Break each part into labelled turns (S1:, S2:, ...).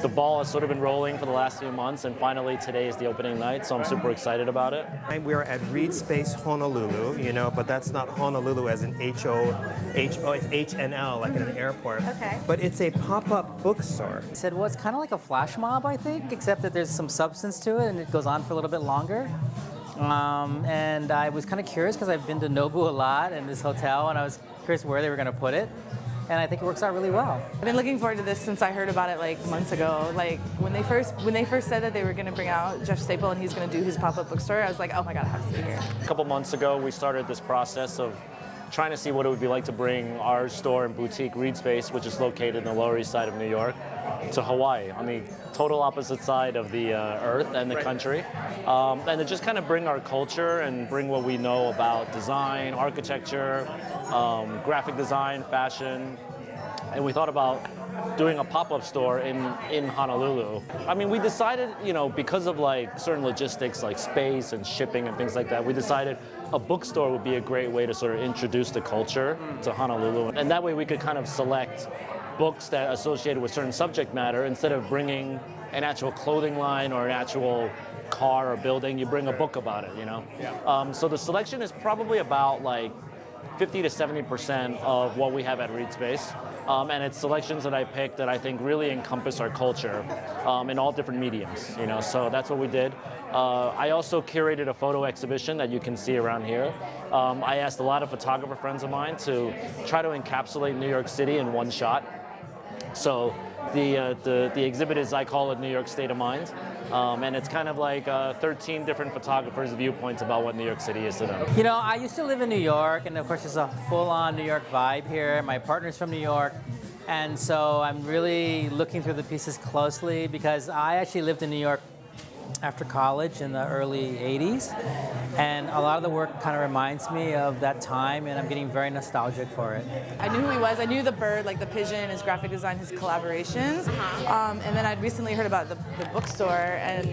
S1: the ball has sort of been rolling for the last few months, and finally today is the opening night, so I'm super excited about it.
S2: We're at Reed Space Honolulu, but that's not Honolulu as in it's HNL, like in an airport.
S3: Okay.
S2: But it's a pop-up bookstore.
S4: He said, well, it's kind of like a flash mob, I think, except that there's some substance to it and it goes on for a little bit longer. And I was kind of curious because I've been to Nobu a lot and this hotel, and I was curious where they were going to put it. And I think it works out really well.
S3: I've been looking forward to this since I heard about it like months ago. Like when they first said that they were going to bring out Jeff Staple and he's going to do his pop-up bookstore, I was like, oh my God, I have to be here.
S1: A couple months ago, we started this process of trying to see what it would be like to bring our store and boutique Reed Space, which is located in the Lower East Side of New York, to Hawaii, on the total opposite side of the earth and the country. And to just kind of bring our culture and bring what we know about design, architecture, graphic design, fashion. And we thought about doing a pop-up store in Honolulu. I mean, we decided, because of like certain logistics like space and shipping and things like that, we decided a bookstore would be a great way to sort of introduce the culture to Honolulu. And that way we could kind of select books that are associated with certain subject matter. Instead of bringing an actual clothing line or an actual car or building, you bring a book about it, Yeah. So the selection is probably about like 50 to 70% of what we have at Reed Space. And it's selections that I picked that I think really encompass our culture in all different mediums, so that's what we did. I also curated a photo exhibition that you can see around here. I asked a lot of photographer friends of mine to try to encapsulate New York City in one shot. So the exhibit is, I call it New York State of Mind. And it's kind of like 13 different photographers' viewpoints about what New York City is to them.
S4: I used to live in New York, and of course there's a full-on New York vibe here. My partner's from New York, and so I'm really looking through the pieces closely because I actually lived in New York after college in the early 80s, and a lot of the work kind of reminds me of that time, and I'm getting very nostalgic for it.
S3: I knew who he was. I knew the bird, like the pigeon, his graphic design, his collaborations. And then I'd recently heard about the bookstore, and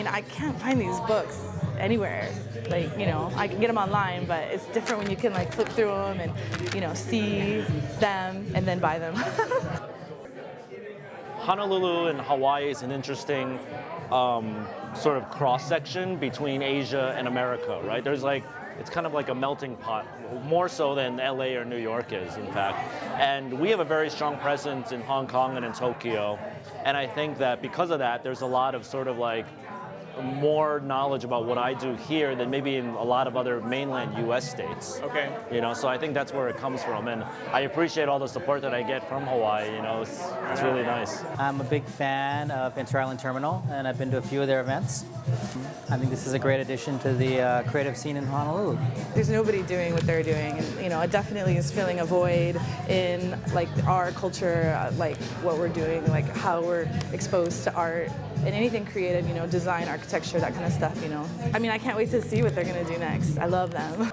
S3: I can't find these books anywhere. Like, I can get them online, but it's different when you can like flip through them and, see them and then buy them.
S1: Honolulu and Hawaii is an interesting sort of cross-section between Asia and America, right? It's kind of like a melting pot, more so than LA or New York is, in fact. And we have a very strong presence in Hong Kong and in Tokyo. And I think that because of that, there's a lot of sort of like more knowledge about what I do here than maybe in a lot of other mainland U.S. states.
S2: Okay.
S1: So I think that's where it comes from, and I appreciate all the support that I get from Hawaii. It's really nice.
S4: I'm a big fan of Interisland Terminal, and I've been to a few of their events. I think this is a great addition to the creative scene in Honolulu.
S3: There's nobody doing what they're doing, and it definitely is filling a void in like our culture, like what we're doing, like how we're exposed to art and anything creative, design, architecture, that kind of stuff. I mean, I can't wait to see what they're gonna do next. I love them.